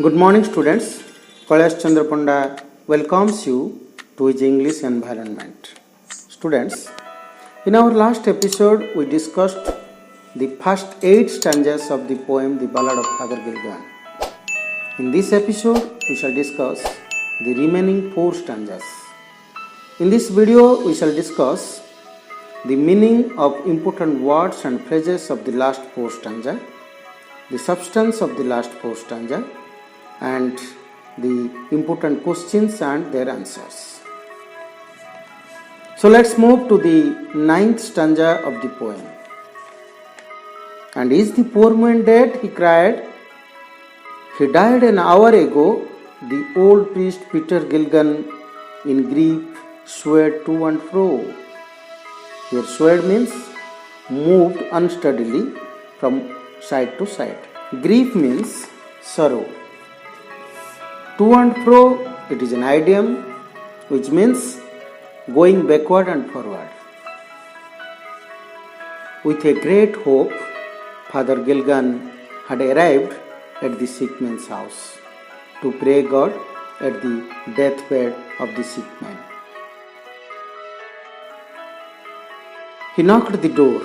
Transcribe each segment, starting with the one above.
Good morning, students. Kailash Chandra Panda welcomes you to his English environment. Students, in our last episode, we discussed the first 8 stanzas of the poem The Ballad of Father Gilgan. In this episode, we shall discuss the remaining 4 stanzas. In this video, we shall discuss the meaning of important words and phrases of the last 4 stanza, the substance of the last 4 stanza, and the important questions and their answers. So let's move to the 9th stanza of the poem. And is the poor man dead? He cried. He died an hour ago. The old priest Peter Gilgan in grief swayed to and fro. Here swayed means moved unsteadily from side to side. Grief means sorrow. To and fro, it is an idiom which means going backward and forward. With a great hope, Father Gilgan had arrived at the sick man's house to pray God at the deathbed of the sick man. He knocked the door.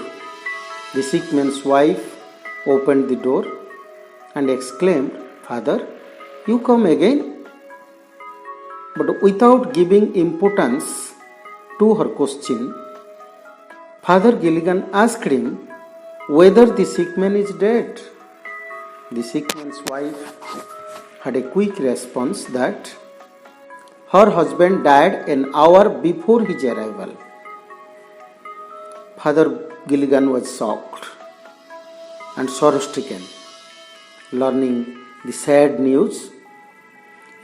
The sick man's wife opened the door and exclaimed, "Father, you come again?" But without giving importance to her question, Father Gilgan asked him whether the sick man is dead. The sick man's wife had a quick response that her husband died an hour before his arrival. Father Gilgan was shocked and sorrow-stricken, learning the sad news.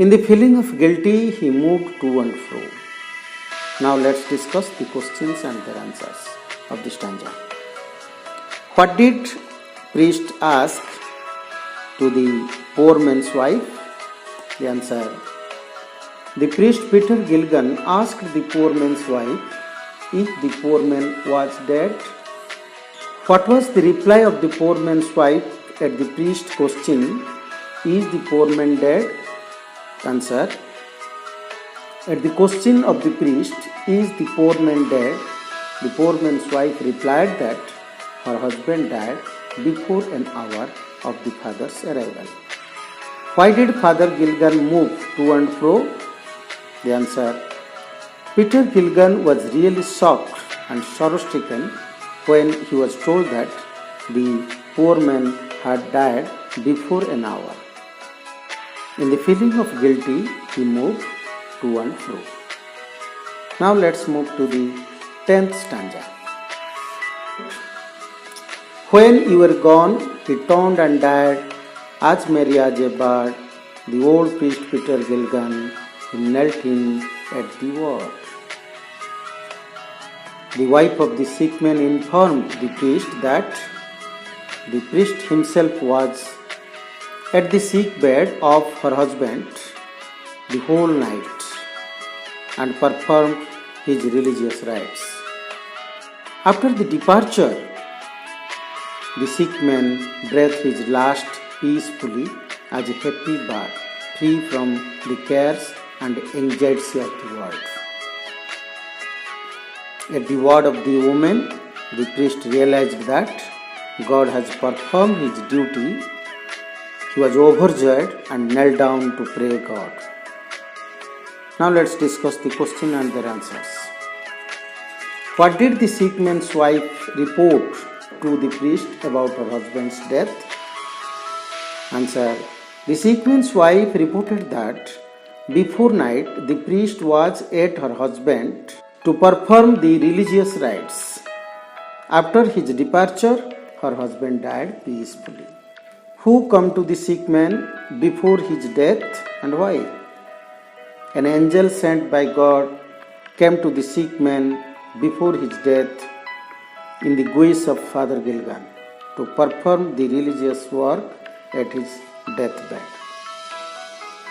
In the feeling of guilty, he moved to and fro. Now let's discuss the questions and their answers of the stanza. What did priest ask to the poor man's wife? The answer: the priest Peter Gilgan asked the poor man's wife if the poor man was dead. What was the reply of the poor man's wife at the priest's question, "Is the poor man dead?" Answer: at the question of the priest, "Is the poor man dead?" the poor man's wife replied that her husband died before an hour of the father's arrival. Why did Father Gilgan move to and fro? The answer: Peter Gilgan was really shocked and sorrow-stricken when he was told that the poor man had died before an hour. In the feeling of guilty, he moved to and fro. Now let's move to the 10th stanza. When you were gone, he turned and died as merry as a bird. The old priest Peter Gilgan, he knelt him at the word. The wife of the sick man informed the priest that the priest himself was at the sick bed of her husband the whole night and performed his religious rites. After the departure, the sick man breathed his last peacefully as a happy bird, free from the cares and anxiety of the world. At the word of the woman, the priest realized that God has performed his duty. He was overjoyed and knelt down to pray God. Now let's discuss the question and their answers. What did the sick man's wife report to the priest about her husband's death? Answer: the sick man's wife reported that before night the priest was at her husband to perform the religious rites. After his departure, her husband died peacefully. Who came to the sick man before his death and why? An angel sent by God came to the sick man before his death in the guise of Father Gilgan to perform the religious work at his deathbed.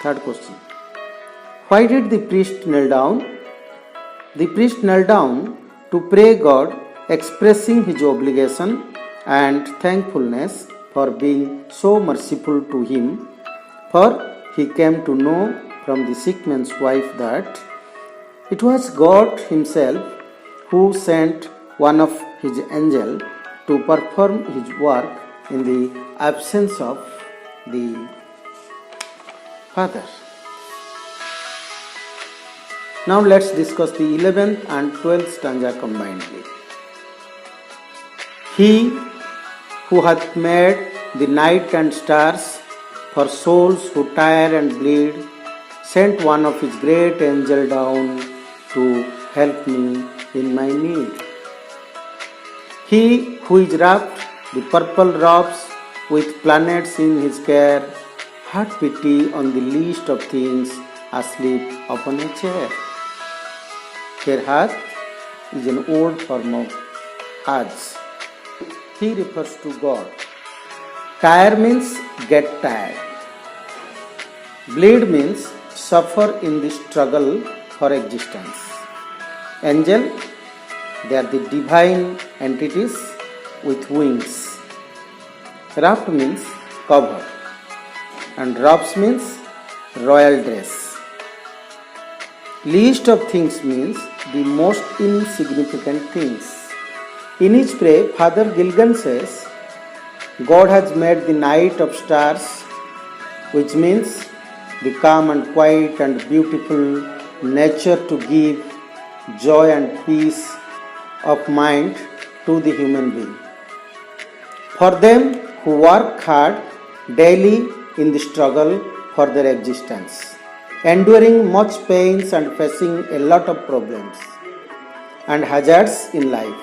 Third question. Why did the priest kneel down? The priest knelt down to pray God, expressing his obligation and thankfulness for being so merciful to him for he came to know from the sick man's wife that it was God himself who sent one of his angels to perform his work in the absence of the father. Now let's discuss the 11th and 12th stanza combinedly. He who hath made the night and stars for souls who tire and bleed, sent one of his great angels down to help me in my need. He who is wrapped the purple robes with planets in his care, had pity on the least of things asleep upon a chair. Here hath is an old form of has. He refers to God. Tire means get tired. Bleed means suffer in the struggle for existence. Angel, they are the divine entities with wings. Wrapped means covered, and robes means royal dress. Least of things means the most insignificant things. In his prayer, Father Gilgun says, God has made the night of stars, which means the calm and quiet and beautiful nature to give joy and peace of mind to the human being. For them who work hard daily in the struggle for their existence, enduring much pains and facing a lot of problems and hazards in life,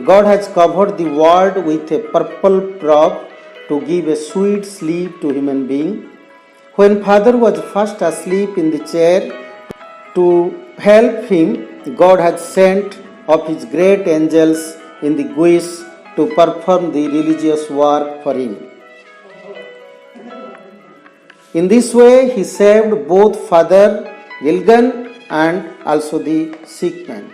God has covered the world with a purple robe to give a sweet sleep to human being. When Father was first asleep in the chair, to help him, God had sent of his great angels in the guise to perform the religious work for him. In this way, he saved both Father Gilgun and also the sick man.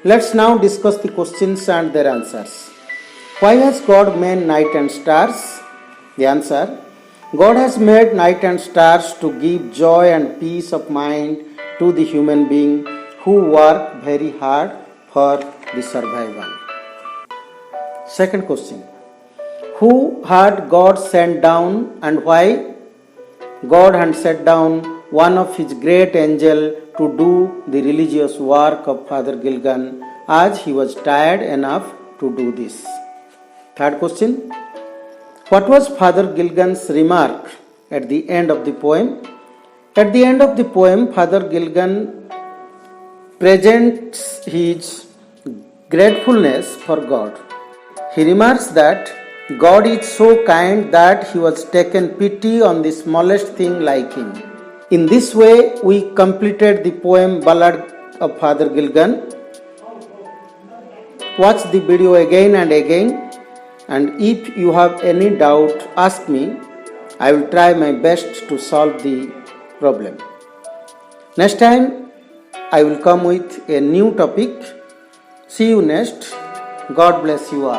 Let's now discuss the questions and their answers. Why has God made night and stars? The answer: God has made night and stars to give joy and peace of mind to the human being who work very hard for the survival. Second question: who had God sent down and why? God had sent down one of his great angels to do the religious work of Father Gilgun, as he was tired enough to do this. Third question: what was Father Gilgun's remark at the end of the poem? At the end of the poem, Father Gilgun presents his gratefulness for God. He remarks that God is so kind that he was taken pity on the smallest thing like him. In this way, we completed the poem Ballad of Father Gilgun. Watch the video again and again, and if you have any doubt, ask me. I will try my best to solve the problem. Next time, I will come with a new topic. See you next. God bless you all.